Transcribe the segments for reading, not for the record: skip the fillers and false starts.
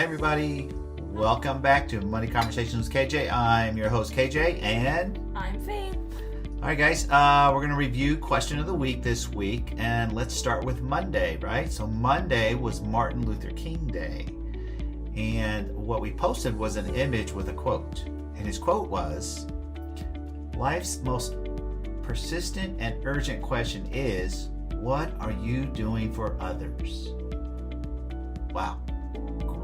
everybody. Welcome back to Money Conversations with KJ. I'm your host, KJ, and I'm Faith. All right, guys, we're going to review question of the week this week, and let's start with Monday, right? So Monday was Martin Luther King Day, and what we posted was an image with a quote, and his quote was, "Life's most persistent and urgent question is, what are you doing for others?" Wow,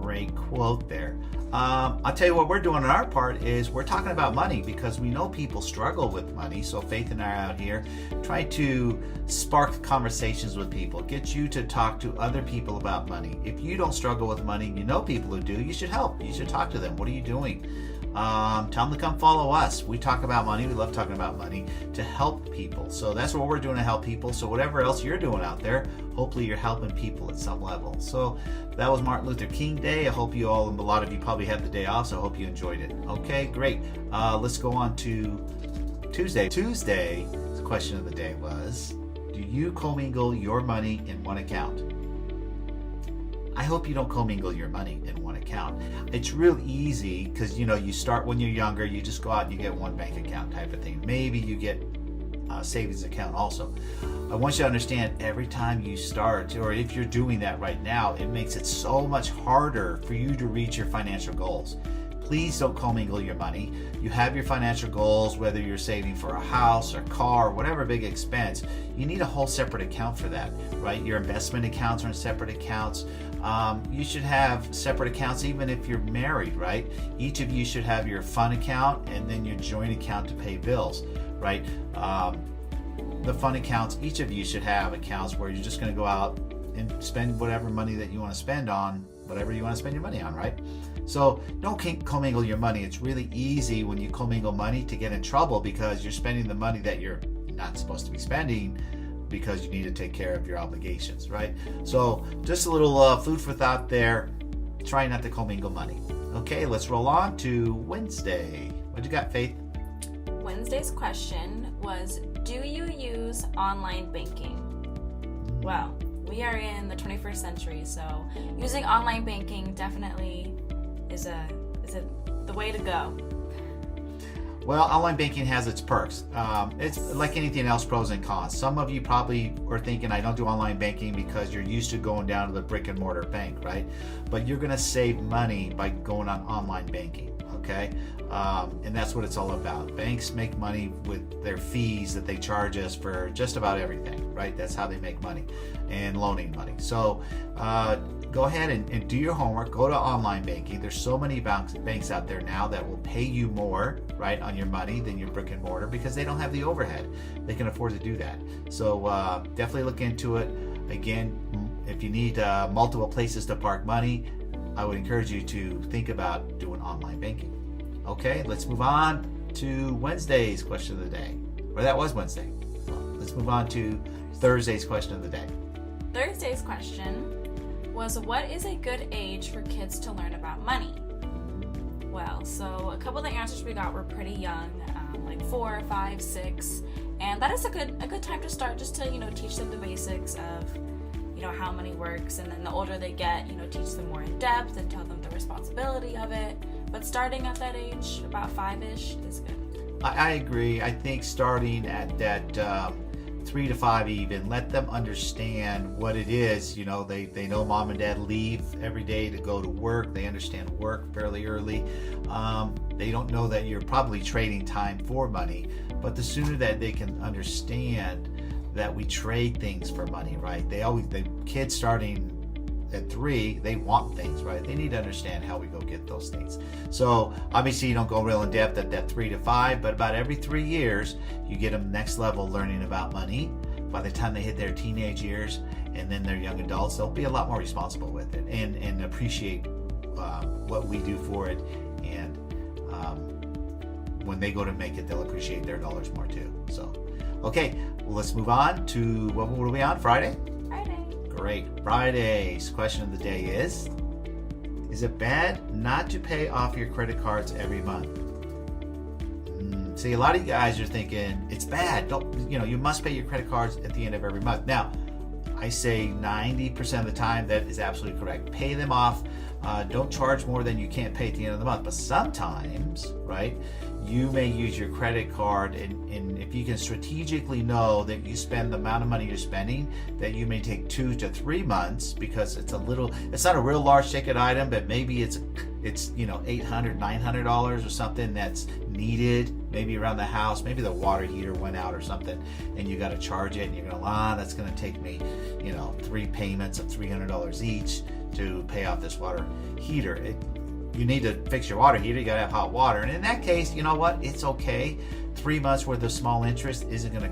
great quote there. I'll tell you what we're doing on our part is we're talking about money because we know people struggle with money. So Faith and I are out here trying to spark conversations with people, get you to talk to other people about money. If you don't struggle with money, you know people who do, you should help. You should talk to them. What are you doing? Tell them to come follow us. We talk about money. We love talking about money to help people. So that's what we're doing to help people. So whatever else you're doing out there, hopefully you're helping people at some level. So that was Martin Luther King Day. I hope you all, and a lot of you probably had the day off, so I hope you enjoyed it. Okay, great. Let's go on to Tuesday. Tuesday's question of the day was, do you commingle your money in one account? I hope you don't commingle your money in one account. It's real easy because, you start when you're younger, you just go out and you get one bank account type of thing. Maybe you get a savings account also. I want you to understand every time you start, or if you're doing that right now, it makes it so much harder for you to reach your financial goals. Please don't commingle your money. You have your financial goals, whether you're saving for a house or car, whatever big expense, you need a whole separate account for that, right? Your investment accounts are in separate accounts. You should have separate accounts even if you're married, right? Each of you should have your fun account and then your joint account to pay bills, right? The fun accounts, each of you should have accounts where you're just going to go out and spend whatever money that you want to spend on whatever you want to spend your money on, right? So don't commingle your money. It's really easy when you commingle money to get in trouble because you're spending the money that you're not supposed to be spending because you need to take care of your obligations, right? So just a little food for thought there. Try not to commingle money. Okay, let's roll on to Wednesday. What you got, Faith? Wednesday's question was, do you use online banking? Well, we are in the 21st century, so using online banking definitely is the way to go. Well, online banking has its perks. It's like anything else, pros and cons. Some of you probably are thinking, I don't do online banking because you're used to going down to the brick and mortar bank, right? But you're going to save money by going on online banking, okay? And that's what it's all about. Banks make money with their fees that they charge us for just about everything, right? That's how they make money and loaning money. So go ahead and do your homework. Go to online banking. There's so many banks out there now that will pay you more, right, on your money than your brick and mortar because they don't have the overhead. They can afford to do that. So definitely look into it. Again, if you need multiple places to park money, I would encourage you to think about doing online banking. Okay, let's move on to Wednesday's question of the day. Or that was Wednesday. Let's move on to Thursday's question of the day. Thursday's question was, what is a good age for kids to learn about money? Well, so a couple of the answers we got were pretty young, like 4, 5, 6, and that is a good time to start, just to teach them the basics of how money works, and then the older they get, teach them more in depth and tell them the responsibility of it. But starting at that age, about 5-ish, is good. I agree. I think starting at that 3 to 5 even, let them understand what it is. They know mom and dad leave every day to go to work. They understand work fairly early. They don't know that you're probably trading time for money, but the sooner that they can understand that we trade things for money, right? The kids starting at 3, they want things, right? They need to understand how we go get those things. So obviously you don't go real in depth at that 3 to 5, but about every 3 years, you get them next level learning about money. By the time they hit their teenage years and then they're young adults, they'll be a lot more responsible with it and appreciate what we do for it. And when they go to make it, they'll appreciate their dollars more too. So, okay, well, let's move on to, what are we on, Friday? Great. Friday's question of the day is it bad not to pay off your credit cards every month? See, a lot of you guys are thinking it's bad. You must pay your credit cards at the end of every month. Now, I say 90% of the time that is absolutely correct. Pay them off. Don't charge more than you can't pay at the end of the month. But sometimes, right, you may use your credit card, and if you can strategically know that you spend the amount of money you're spending, that you may take 2 to 3 months, because it's not a real large ticket item, but maybe it's $800, $900 or something that's needed, maybe around the house, maybe the water heater went out or something, and you got to charge it, and you're going, that's going to take me 3 payments of $300 each to pay off this water heater. You need to fix your water heater, you gotta have hot water. And in that case, you know what? It's okay. 3 months worth of small interest isn't gonna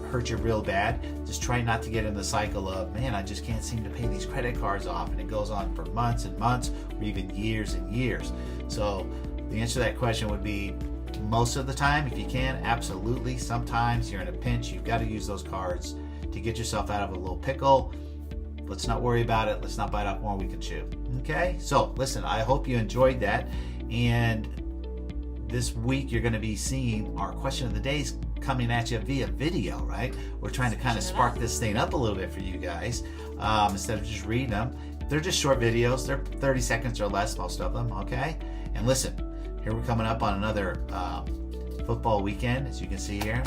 hurt you real bad. Just try not to get in the cycle of, man, I just can't seem to pay these credit cards off. And it goes on for months and months, or even years and years. So the answer to that question would be, most of the time, if you can, absolutely. Sometimes you're in a pinch, you've got to use those cards to get yourself out of a little pickle. Let's not worry about it. Let's not bite off more we can chew. Okay? So, listen, I hope you enjoyed that. And this week, you're going to be seeing our question of the days coming at you via video, right? We're trying to kind of spark this thing up a little bit for you guys instead of just reading them. They're just short videos. They're 30 seconds or less, most of them, okay? And listen, here we're coming up on another football weekend, as you can see here.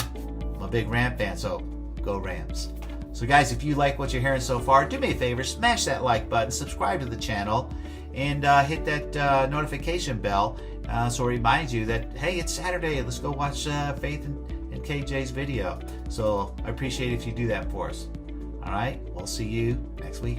I'm a big Ram fan, so go Rams. So guys, if you like what you're hearing so far, do me a favor, smash that like button, subscribe to the channel, and hit that notification bell so it reminds you that, hey, it's Saturday, let's go watch Faith and KJ's video. So I appreciate if you do that for us. All right, we'll see you next week.